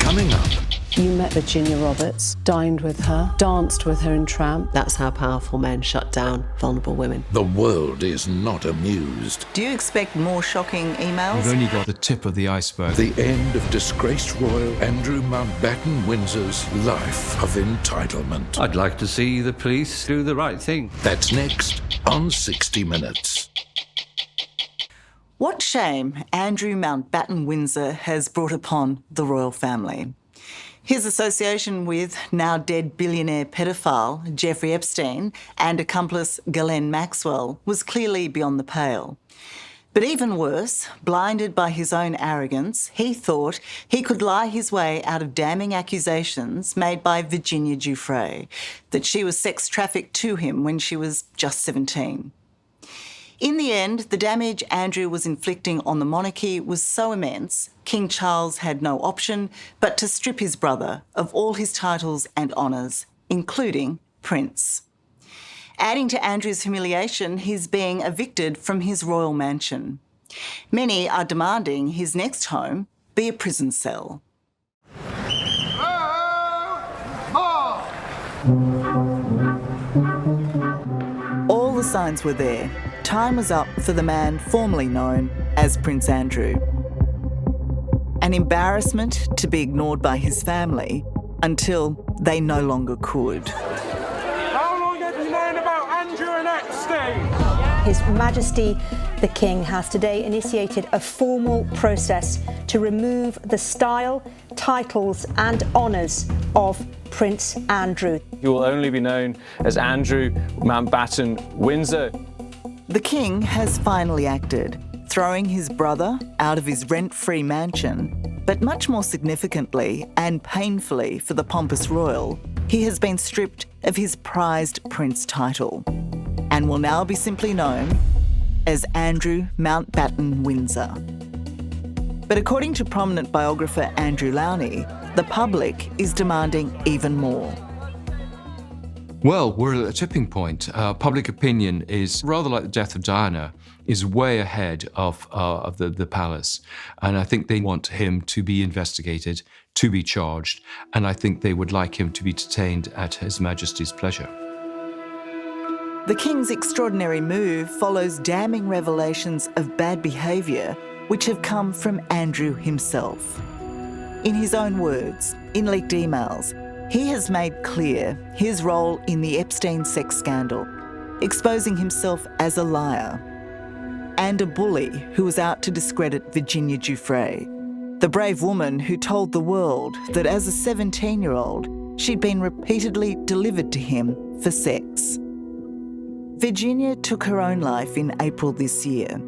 Coming up. You met Virginia Roberts, dined with her, danced with her in Tramp. That's how powerful men shut down vulnerable women. The world is not amused. Do you expect more shocking emails? We've only got the tip of the iceberg. The end of disgraced royal Andrew Mountbatten Windsor's life of entitlement. I'd like to see the police do the right thing. That's next on 60 Minutes. What shame Andrew Mountbatten Windsor has brought upon the royal family. His association with now dead billionaire paedophile Jeffrey Epstein and accomplice Ghislaine Maxwell was clearly beyond the pale. But even worse, blinded by his own arrogance, he thought he could lie his way out of damning accusations made by Virginia Giuffre that she was sex trafficked to him when she was just 17. In the end, the damage Andrew was inflicting on the monarchy was so immense, King Charles had no option but to strip his brother of all his titles and honours, including Prince. Adding to Andrew's humiliation, he's being evicted from his royal mansion. Many are demanding his next home be a prison cell. All the signs were there. Time was up for the man formerly known as Prince Andrew. An embarrassment to be ignored by his family until they no longer could. How long have you known about Andrew and Epstein? His Majesty the King has today initiated a formal process to remove the style, titles and honours of Prince Andrew. He will only be known as Andrew Mountbatten Windsor. The King has finally acted, throwing his brother out of his rent-free mansion, but much more significantly and painfully for the pompous royal, he has been stripped of his prized prince title and will now be simply known as Andrew Mountbatten Windsor. But according to prominent biographer Andrew Lowney, the public is demanding even more. Well, we're at a tipping point. Public opinion is, rather like the death of Diana, is way ahead of the palace. And I think they want him to be investigated, to be charged, and I think they would like him to be detained at His Majesty's pleasure. The King's extraordinary move follows damning revelations of bad behaviour which have come from Andrew himself. In his own words, in leaked emails, he has made clear his role in the Epstein sex scandal, exposing himself as a liar and a bully who was out to discredit Virginia Giuffre, the brave woman who told the world that as a 17-year-old, she'd been repeatedly delivered to him for sex. Virginia took her own life in April this year,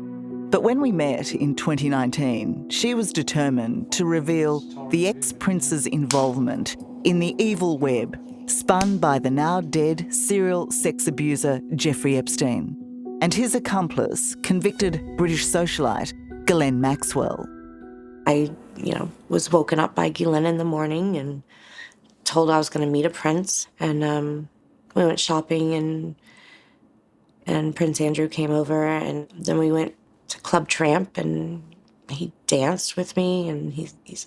but when we met in 2019, she was determined to reveal the ex-prince's involvement in the evil web spun by the now dead serial sex abuser Jeffrey Epstein and his accomplice, convicted British socialite Ghislaine Maxwell. I, was woken up by Ghislaine in the morning and told I was going to meet a prince, and we went shopping and Prince Andrew came over, and then we went to Club Tramp and he danced with me, and he's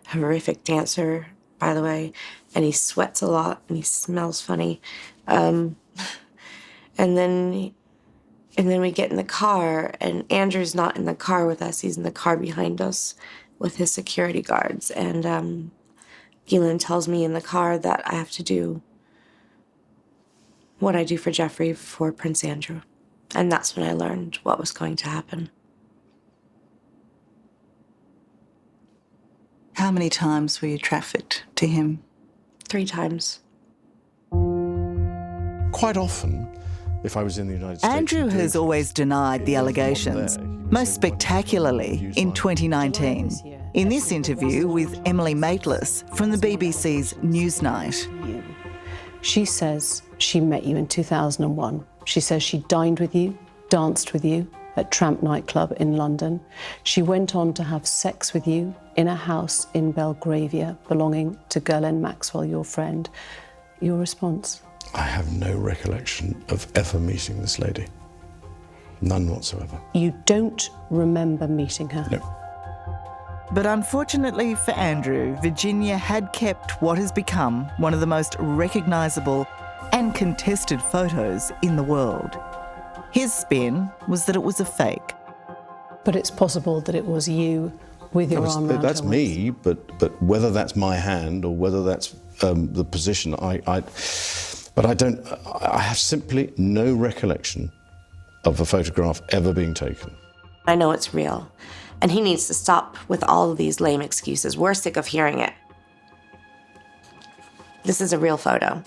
a horrific dancer, by the way, and he sweats a lot and he smells funny. And then we get in the car, and Andrew's not in the car with us. He's in the car behind us with his security guards. And Ghislaine tells me in the car that I have to do what I do for Jeffrey for Prince Andrew. And that's when I learned what was going to happen. How many times were you trafficked to him? 3 times. Quite often, if I was in the United States... Andrew has always denied the allegations, most spectacularly in 2019, in this interview with Emily Maitlis from the BBC's Newsnight. She says she met you in 2001. She says she dined with you, danced with you at Tramp nightclub in London. She went on to have sex with you in a house in Belgravia belonging to Ghislaine Maxwell, your friend. Your response? I have no recollection of ever meeting this lady. None whatsoever. You don't remember meeting her? No. But unfortunately for Andrew, Virginia had kept what has become one of the most recognisable and contested photos in the world. His spin was that it was a fake. But it's possible that it was you with your arm around That's her me, but whether that's my hand or whether that's the position, I have simply no recollection of a photograph ever being taken. I know it's real, and he needs to stop with all of these lame excuses. We're sick of hearing it. This is a real photo.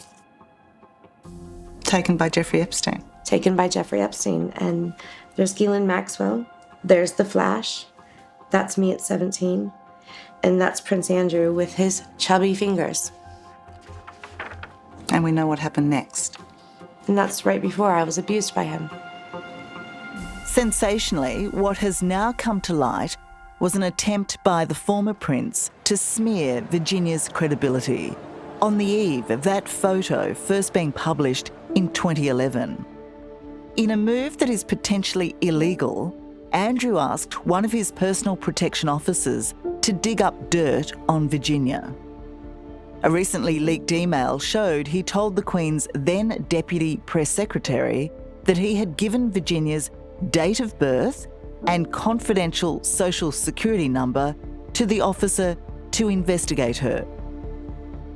Taken by Jeffrey Epstein. Taken by Jeffrey Epstein. And there's Ghislaine Maxwell. There's the flash. That's me at 17. And that's Prince Andrew with his chubby fingers. And we know what happened next. And that's right before I was abused by him. Sensationally, what has now come to light was an attempt by the former prince to smear Virginia's credibility on the eve of that photo first being published in 2011. In a move that is potentially illegal, Andrew asked one of his personal protection officers to dig up dirt on Virginia. A recently leaked email showed he told the Queen's then Deputy Press Secretary that he had given Virginia's date of birth and confidential social security number to the officer to investigate her.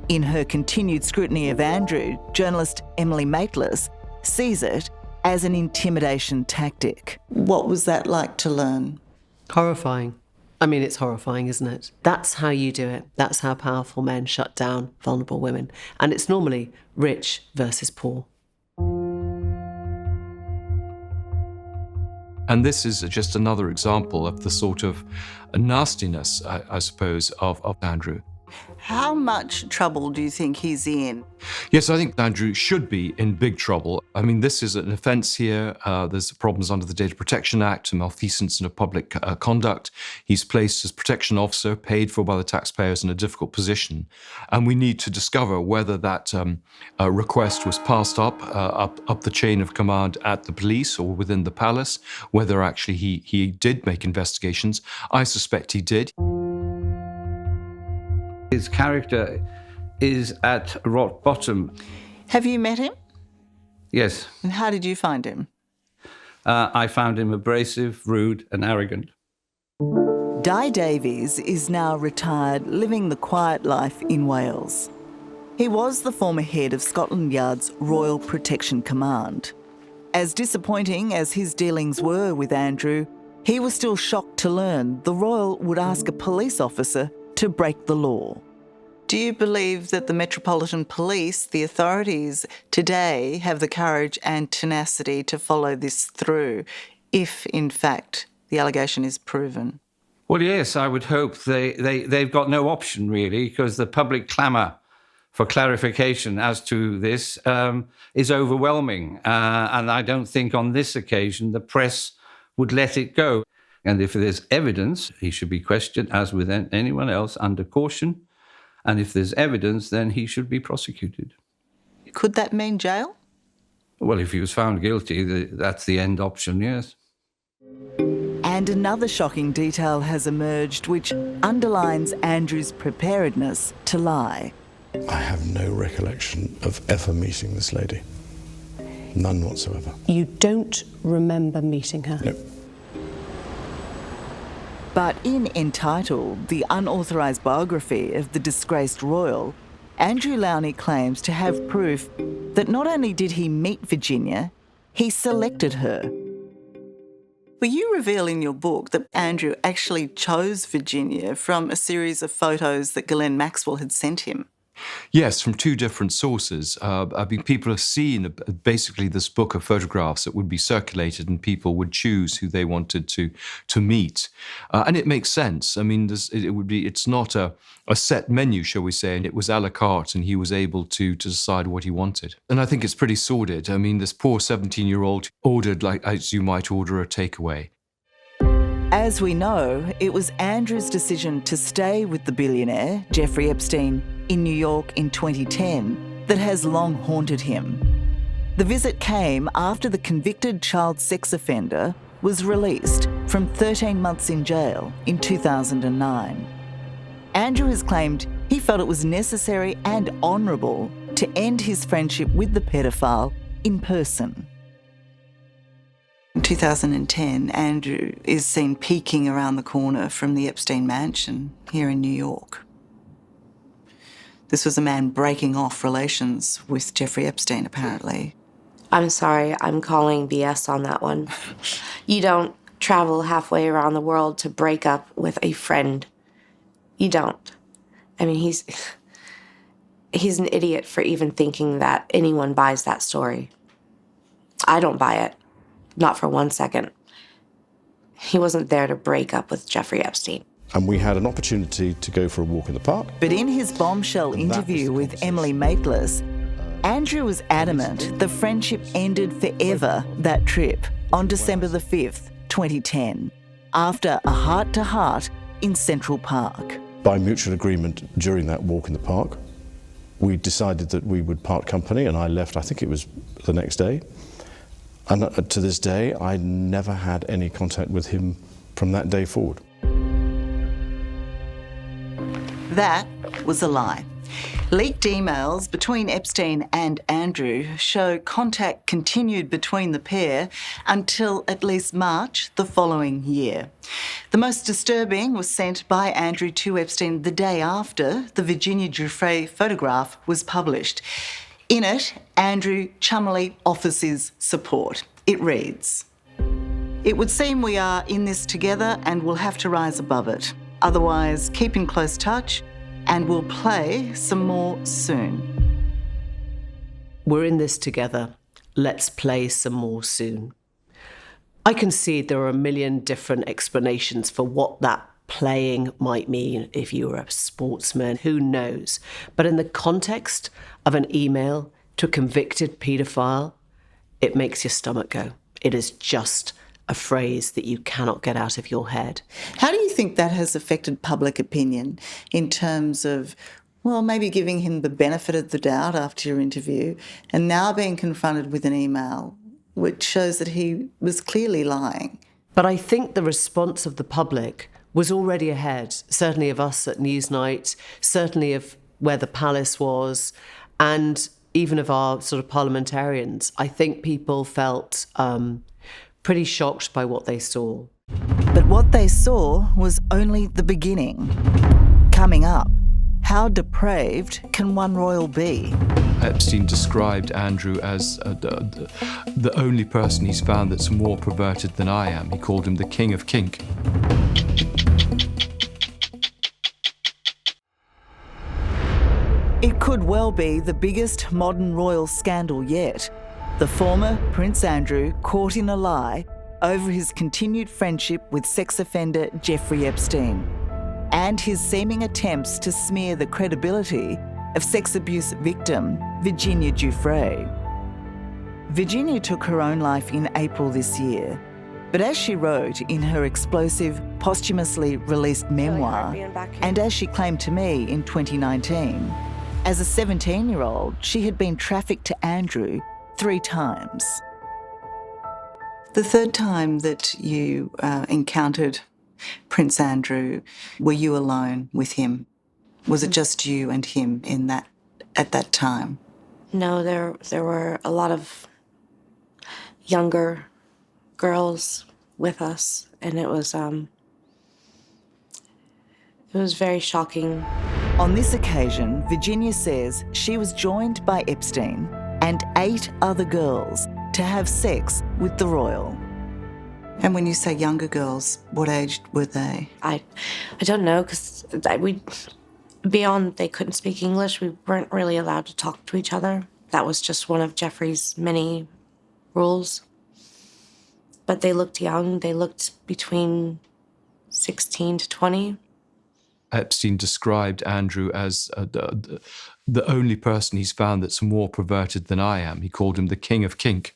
In her continued scrutiny of Andrew, journalist Emily Maitlis sees it as an intimidation tactic. What was that like to learn? Horrifying. I mean, it's horrifying, isn't it? That's how you do it. That's how powerful men shut down vulnerable women. And it's normally rich versus poor. And this is just another example of the sort of nastiness, I suppose, of Andrew. How much trouble do you think he's in? Yes, I think Andrew should be in big trouble. I mean, this is an offence here. There's problems under the Data Protection Act, malfeasance in a public conduct. He's placed as protection officer, paid for by the taxpayers, in a difficult position. And we need to discover whether that request was passed up the chain of command at the police or within the palace, whether actually he did make investigations. I suspect he did. His character is at rock bottom. Have you met him? Yes. And how did you find him? I found him abrasive, rude, and arrogant. Di Davies is now retired, living the quiet life in Wales. He was the former head of Scotland Yard's Royal Protection Command. As disappointing as his dealings were with Andrew, he was still shocked to learn the Royal would ask a police officer to break the law. Do you believe that the Metropolitan Police, the authorities today, have the courage and tenacity to follow this through if, in fact, the allegation is proven? Well, yes, I would hope they've got no option, really, because the public clamour for clarification as to this is overwhelming. And I don't think on this occasion the press would let it go. And if there's evidence, he should be questioned, as with anyone else, under caution. And if there's evidence, then he should be prosecuted. Could that mean jail? Well, if he was found guilty, that's the end option, yes. And another shocking detail has emerged which underlines Andrew's preparedness to lie. I have no recollection of ever meeting this lady. None whatsoever. You don't remember meeting her? No. But in Entitled, the unauthorised biography of the disgraced royal, Andrew Lowney claims to have proof that not only did he meet Virginia, he selected her. Well, you reveal in your book that Andrew actually chose Virginia from a series of photos that Ghislaine Maxwell had sent him. Yes, from two different sources. I mean, people have seen basically this book of photographs that would be circulated, and people would choose who they wanted to meet, and it makes sense. I mean, it's not a set menu, shall we say, and it was a la carte, and he was able to decide what he wanted. And I think it's pretty sordid. I mean, this poor 17-year-old ordered, like as you might order a takeaway. As we know, it was Andrew's decision to stay with the billionaire, Jeffrey Epstein, in New York in 2010 that has long haunted him. The visit came after the convicted child sex offender was released from 13 months in jail in 2009. Andrew has claimed he felt it was necessary and honourable to end his friendship with the paedophile in person. In 2010, Andrew is seen peeking around the corner from the Epstein mansion here in New York. This was a man breaking off relations with Jeffrey Epstein, apparently. I'm sorry, I'm calling BS on that one. You don't travel halfway around the world to break up with a friend. You don't. I mean, he's an idiot for even thinking that anyone buys that story. I don't buy it. Not for 1 second. He wasn't there to break up with Jeffrey Epstein. And we had an opportunity to go for a walk in the park. But in his bombshell interview with Emily Maitlis, Andrew was adamant the friendship ended forever that trip on December the 5th, 2010, after a heart-to-heart in Central Park. By mutual agreement during that walk in the park, we decided that we would part company, and I left, I think it was the next day. And to this day, I never had any contact with him from that day forward. That was a lie. Leaked emails between Epstein and Andrew show contact continued between the pair until at least March the following year. The most disturbing was sent by Andrew to Epstein the day after the Virginia Giuffre photograph was published. In it, Andrew chummily offers his support. It reads, "It would seem we are in this together and we'll have to rise above it. Otherwise, keep in close touch and we'll play some more soon." We're in this together. Let's play some more soon. I concede there are a million different explanations for what that playing might mean if you were a sportsman, who knows? But in the context of an email to a convicted paedophile, it makes your stomach go. It is just a phrase that you cannot get out of your head. How do you think that has affected public opinion in terms of, well, maybe giving him the benefit of the doubt after your interview and now being confronted with an email which shows that he was clearly lying? But I think the response of the public was already ahead, certainly of us at Newsnight, certainly of where the palace was, and even of our sort of parliamentarians. I think people felt pretty shocked by what they saw. But what they saw was only the beginning. Coming up, how depraved can one royal be? Epstein described Andrew as the only person he's found that's more perverted than I am. He called him the king of kink. It could well be the biggest modern royal scandal yet. The former Prince Andrew caught in a lie over his continued friendship with sex offender Jeffrey Epstein and his seeming attempts to smear the credibility of sex abuse victim Virginia Giuffre. Virginia took her own life in April this year, but as she wrote in her explosive, posthumously released memoir, and as she claimed to me in 2019, as a 17-year-old, she had been trafficked to Andrew 3 times. The third time that you encountered Prince Andrew, were you alone with him? Was it just you and him at that time? No, there were a lot of younger girls with us, and it was very shocking. On this occasion, Virginia says she was joined by Epstein and 8 other girls to have sex with the royal. And when you say younger girls, what age were they? I don't know, because beyond they couldn't speak English, we weren't really allowed to talk to each other. That was just one of Jeffrey's many rules. But they looked young. They looked between 16 to 20. Epstein described Andrew as the only person he's found that's more perverted than I am. He called him the king of kink.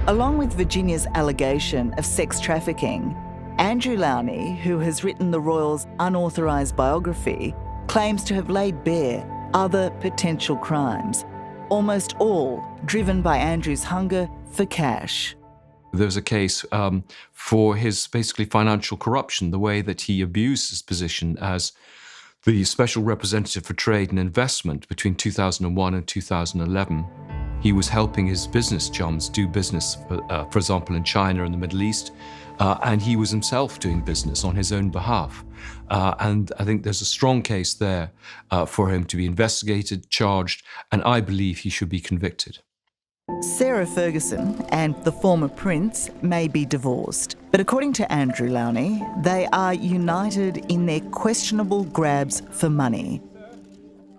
Along with Virginia's allegation of sex trafficking, Andrew Lowney, who has written the royal's unauthorised biography, claims to have laid bare other potential crimes, almost all driven by Andrew's hunger for cash. There's a case for his basically financial corruption, the way that he abused his position as the special representative for trade and investment between 2001 and 2011. He was helping his business chums do business, for example, in China and the Middle East, and he was himself doing business on his own behalf. And I think there's a strong case there for him to be investigated, charged, and I believe he should be convicted. Sarah Ferguson and the former prince may be divorced, but according to Andrew Lowney, they are united in their questionable grabs for money.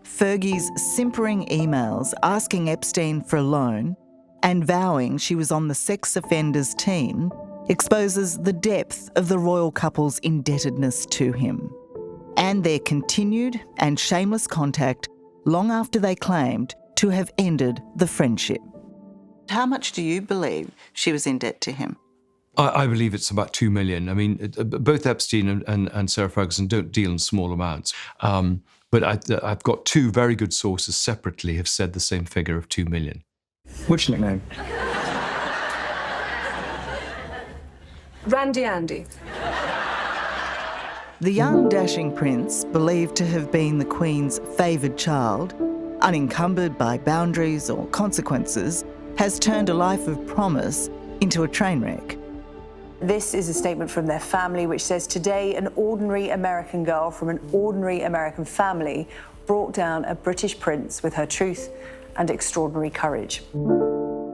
Fergie's simpering emails asking Epstein for a loan and vowing she was on the sex offenders team exposes the depth of the royal couple's indebtedness to him, and their continued and shameless contact long after they claimed to have ended the friendship. How much do you believe she was in debt to him? I believe it's about $2 million. I mean, both Epstein and Sarah Ferguson don't deal in small amounts. But I've got two very good sources separately have said the same figure of $2 million. Which nickname? Randy Andy. The young dashing prince, believed to have been the Queen's favoured child, unencumbered by boundaries or consequences, has turned a life of promise into a train wreck. This is a statement from their family which says, today an ordinary American girl from an ordinary American family brought down a British prince with her truth and extraordinary courage.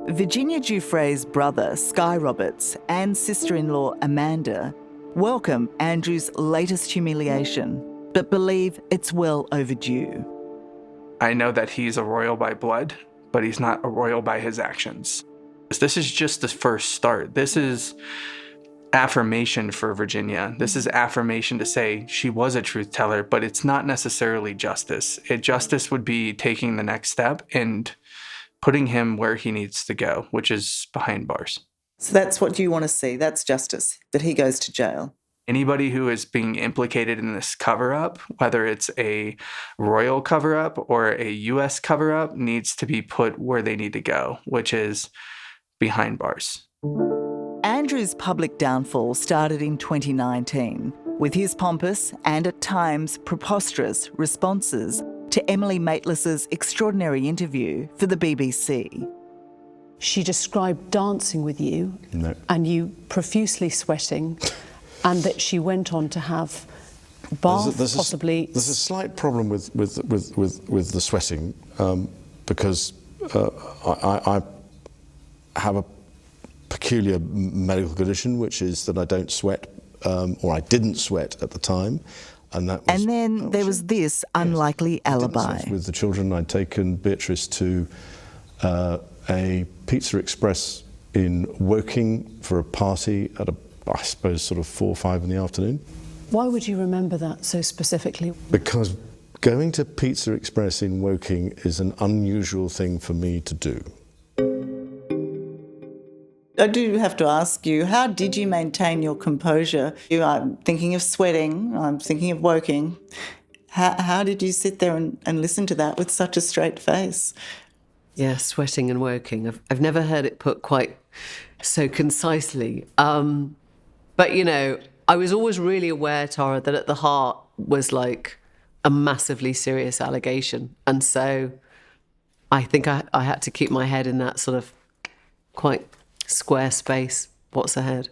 Virginia Giuffre's brother, Sky Roberts, and sister-in-law, Amanda, welcome Andrew's latest humiliation, but believe it's well overdue. I know that he's a royal by blood, but he's not a royal by his actions. This is just the first start. This is affirmation for Virginia. This is affirmation to say she was a truth teller, but it's not necessarily justice. Justice would be taking the next step and putting him where he needs to go, which is behind bars. So that's what you want to see. That's justice, that he goes to jail. Anybody who is being implicated in this cover-up, whether it's a royal cover-up or a U.S. cover-up, needs to be put where they need to go, which is behind bars. Andrew's public downfall started in 2019 with his pompous and at times preposterous responses to Emily Maitlis's extraordinary interview for the BBC. She described dancing with you No. and you profusely sweating, and that she went on to have bath, possibly. There's a slight problem with the sweating because I have a peculiar medical condition, which is that I don't sweat, or I didn't sweat at the time. And then there was this unlikely alibi. With the children, I'd taken Beatrice to a Pizza Express in Woking for a party at I suppose sort of 4 or 5 in the afternoon. Why would you remember that so specifically? Because going to Pizza Express in Woking is an unusual thing for me to do. I do have to ask you, how did you maintain your composure? I'm thinking of sweating, I'm thinking of Woking. How did you sit there and listen to that with such a straight face? Yeah, sweating and Woking. I've never heard it put quite so concisely. But, you know, I was always really aware, Tara, that at the heart was like a massively serious allegation. And so I think I had to keep my head in that sort of quite square space. What's ahead?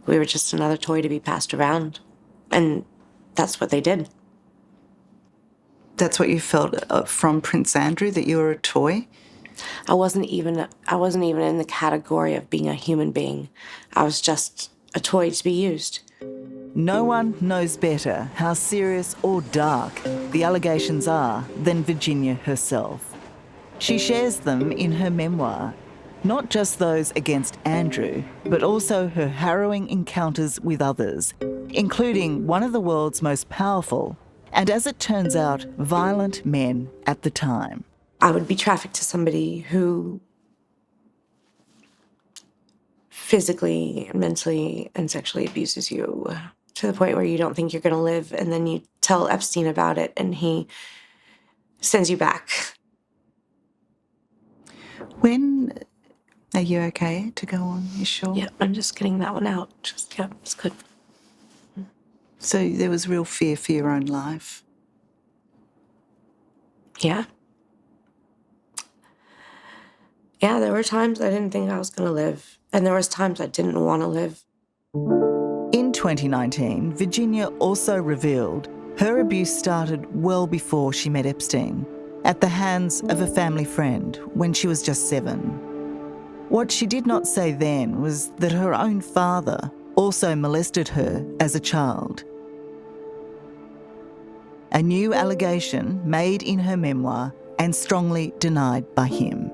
We were just another toy to be passed around. And that's what they did. That's what you felt from Prince Andrew, that you were a toy? I wasn't even in the category of being a human being. I was just a toy to be used. No one knows better how serious or dark the allegations are than Virginia herself. She shares them in her memoir, not just those against Andrew, but also her harrowing encounters with others, including one of the world's most powerful and, as it turns out, violent men at the time. I would be trafficked to somebody who physically, mentally, and sexually abuses you to the point where you don't think you're going to live, and then you tell Epstein about it, and he sends you back. When Are you okay to go on? You sure? Yeah, I'm just getting that one out. It's good. So there was real fear for your own life? Yeah. Yeah, there were times I didn't think I was going to live. And there was times I didn't want to live. In 2019, Virginia also revealed her abuse started well before she met Epstein, at the hands of a family friend when she was just 7. What she did not say then was that her own father also molested her as a child. A new allegation made in her memoir and strongly denied by him.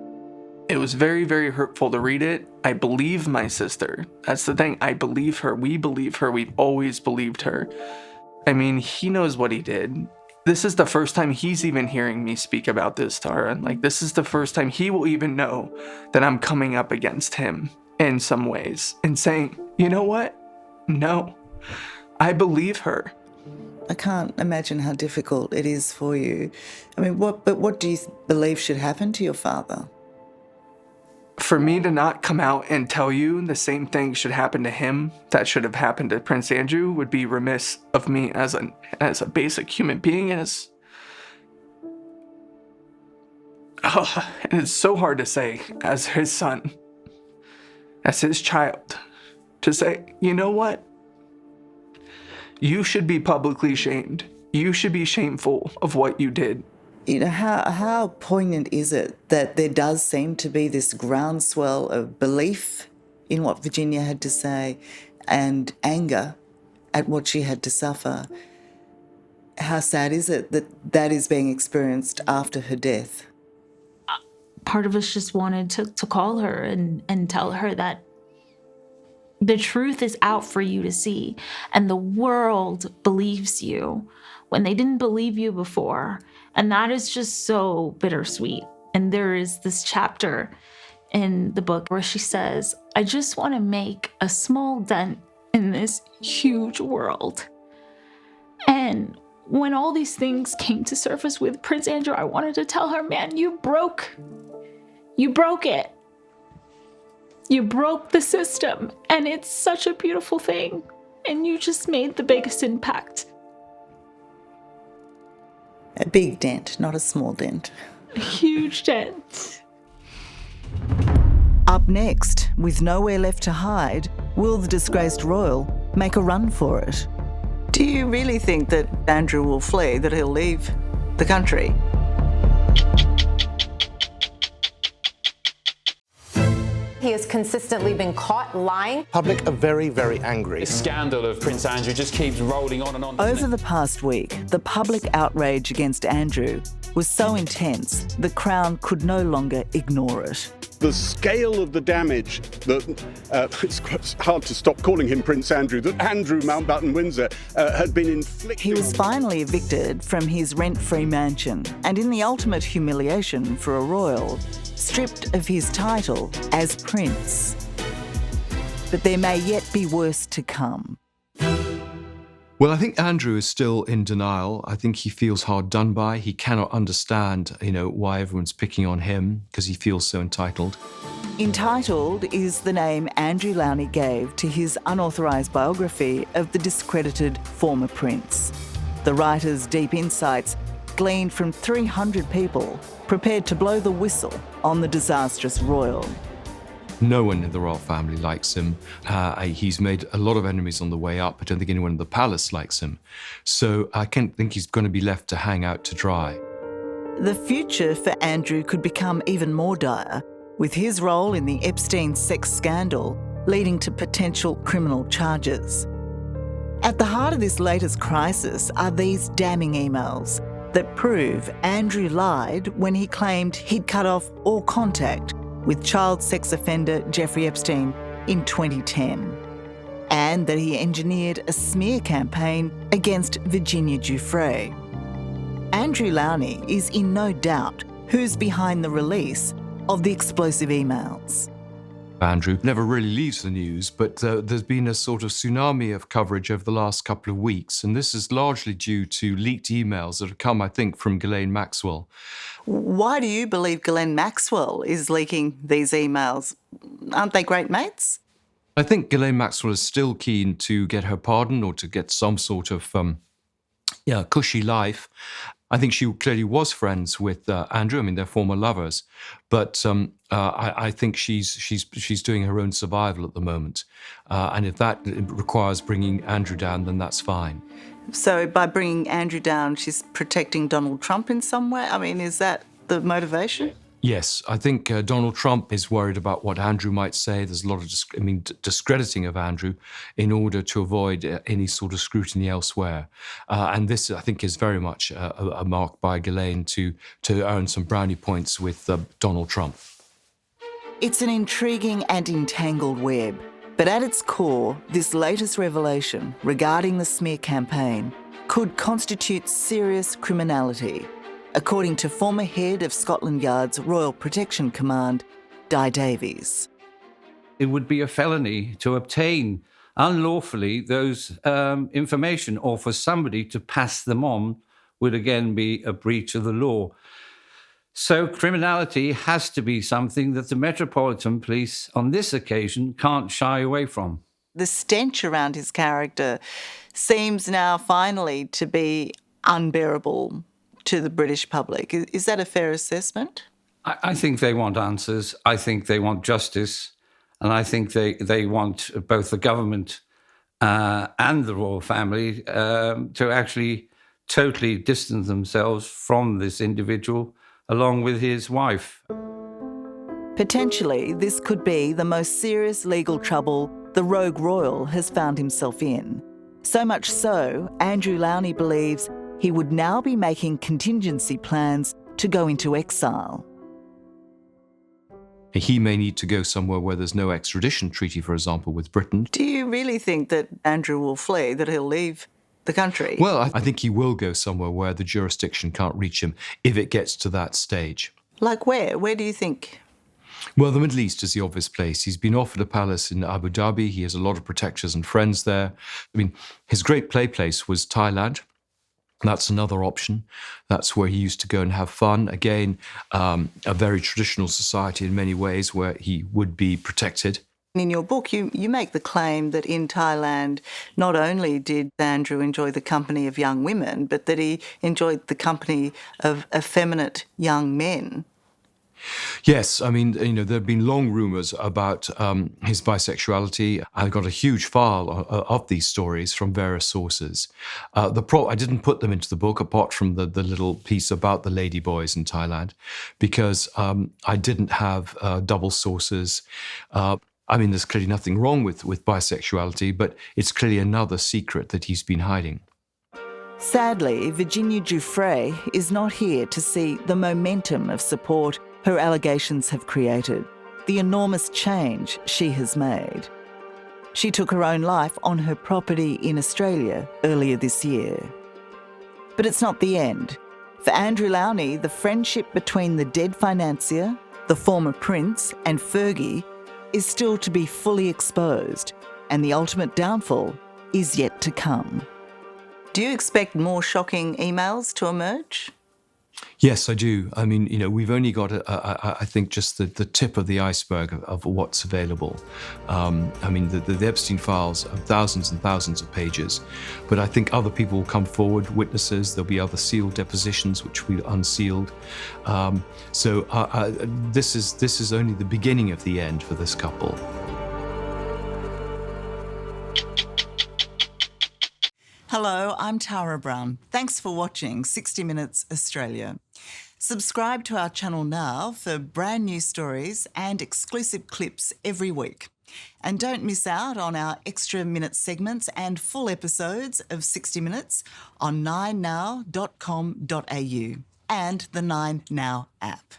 It was very, very hurtful to read it. I believe my sister. That's the thing. I believe her. We believe her. We've always believed her. I mean, he knows what he did. This is the first time he's even hearing me speak about this, Tara. Like, this is the first time he will even know that I'm coming up against him in some ways and saying, you know what? No, I believe her. I can't imagine how difficult it is for you. I mean, what do you believe should happen to your father? For me to not come out and tell you the same thing should happen to him that should have happened to Prince Andrew would be remiss of me as a basic human being. And it's so hard to say as his son, as his child, to say, you know what? You should be publicly shamed. You should be shameful of what you did. You know, how poignant is it that there does seem to be this groundswell of belief in what Virginia had to say and anger at what she had to suffer? How sad is it that that is being experienced after her death? Part of us just wanted to call her and tell her that the truth is out for you to see, and the world believes you when they didn't believe you before. And that is just so bittersweet. And there is this chapter in the book where she says, I just want to make a small dent in this huge world. And when all these things came to surface with Prince Andrew, I wanted to tell her, man, you broke it. You broke the system, and it's such a beautiful thing. And you just made the biggest impact. A big dent, not a small dent. A huge dent. Up next, with nowhere left to hide, will the disgraced royal make a run for it? Do you really think that Andrew will flee, that he'll leave the country? He has consistently been caught lying. Public are very, very angry. The scandal of Prince Andrew just keeps rolling on and on. Over the past week, the public outrage against Andrew was so intense, the Crown could no longer ignore it. The scale of the damage that, it's hard to stop calling him Prince Andrew, that Andrew Mountbatten Windsor had been inflicting. He was finally evicted from his rent-free mansion, and in the ultimate humiliation for a royal, stripped of his title as Prince. But there may yet be worse to come. Well, I think Andrew is still in denial. I think he feels hard done by. He cannot understand, why everyone's picking on him because he feels so entitled. Entitled is the name Andrew Lowney gave to his unauthorised biography of the discredited former prince. The writer's deep insights gleaned from 300 people prepared to blow the whistle on the disastrous royal. No one in the royal family likes him. He's made a lot of enemies on the way up. I don't think anyone in the palace likes him. So I can't think he's going to be left to hang out to dry. The future for Andrew could become even more dire, with his role in the Epstein sex scandal leading to potential criminal charges. At the heart of this latest crisis are these damning emails that prove Andrew lied when he claimed he'd cut off all contact with child sex offender Jeffrey Epstein in 2010, and that he engineered a smear campaign against Virginia Giuffre. Andrew Lowney is in no doubt who's behind the release of the explosive emails. Andrew never really leaves the news, but there's been a sort of tsunami of coverage over the last couple of weeks, and this is largely due to leaked emails that have come, I think, from Ghislaine Maxwell. Why do you believe Ghislaine Maxwell is leaking these emails? Aren't they great mates? I think Ghislaine Maxwell is still keen to get her pardon or to get some sort of cushy life. I think she clearly was friends with Andrew. I mean, they're former lovers, but I think she's doing her own survival at the moment. And if that requires bringing Andrew down, then that's fine. So by bringing Andrew down, she's protecting Donald Trump in some way? I mean, is that the motivation? Yes, I think Donald Trump is worried about what Andrew might say. There's a lot of discrediting of Andrew in order to avoid any sort of scrutiny elsewhere. And this, I think, is very much a mark by Ghislaine to earn some brownie points with Donald Trump. It's an intriguing and entangled web. But at its core, this latest revelation regarding the smear campaign could constitute serious criminality, according to former head of Scotland Yard's Royal Protection Command, Di Davies. It would be a felony to obtain unlawfully those information, or for somebody to pass them on would again be a breach of the law. So criminality has to be something that the Metropolitan Police on this occasion can't shy away from. The stench around his character seems now finally to be unbearable to the British public. Is that a fair assessment? I think they want answers. I think they want justice. And I think they want both the government and the royal family to actually totally distance themselves from this individual, along with his wife. Potentially, this could be the most serious legal trouble the rogue royal has found himself in. So much so, Andrew Lowney believes he would now be making contingency plans to go into exile. He may need to go somewhere where there's no extradition treaty, for example, with Britain. Do you really think that Andrew will flee, that he'll leave the country? Well, I think he will go somewhere where the jurisdiction can't reach him if it gets to that stage. Like where? Where do you think? Well, the Middle East is the obvious place. He's been offered a palace in Abu Dhabi. He has a lot of protectors and friends there. I mean, his great play place was Thailand. That's another option. That's where he used to go and have fun. Again, a very traditional society in many ways where he would be protected. In your book, you make the claim that in Thailand, not only did Andrew enjoy the company of young women, but that he enjoyed the company of effeminate young men. Yes, I mean, there have been long rumours about his bisexuality. I got a huge file of these stories from various sources. I didn't put them into the book, apart from the little piece about the ladyboys in Thailand, because I didn't have double sources. I mean, there's clearly nothing wrong with bisexuality, but it's clearly another secret that he's been hiding. Sadly, Virginia Giuffre is not here to see the momentum of support her allegations have created, the enormous change she has made. She took her own life on her property in Australia earlier this year. But it's not the end. For Andrew Lowney, the friendship between the dead financier, the former prince, and Fergie is still to be fully exposed, and the ultimate downfall is yet to come. Do you expect more shocking emails to emerge? Yes, I do. I mean, we've only got, I think, just the tip of the iceberg of what's available. I mean, the Epstein files are thousands and thousands of pages, but I think other people will come forward, witnesses. There'll be other sealed depositions which will be unsealed. This is only the beginning of the end for this couple. Hello, I'm Tara Brown. Thanks for watching 60 Minutes Australia. Subscribe to our channel now for brand new stories and exclusive clips every week. And don't miss out on our extra minute segments and full episodes of 60 Minutes on 9now.com.au and the 9Now app.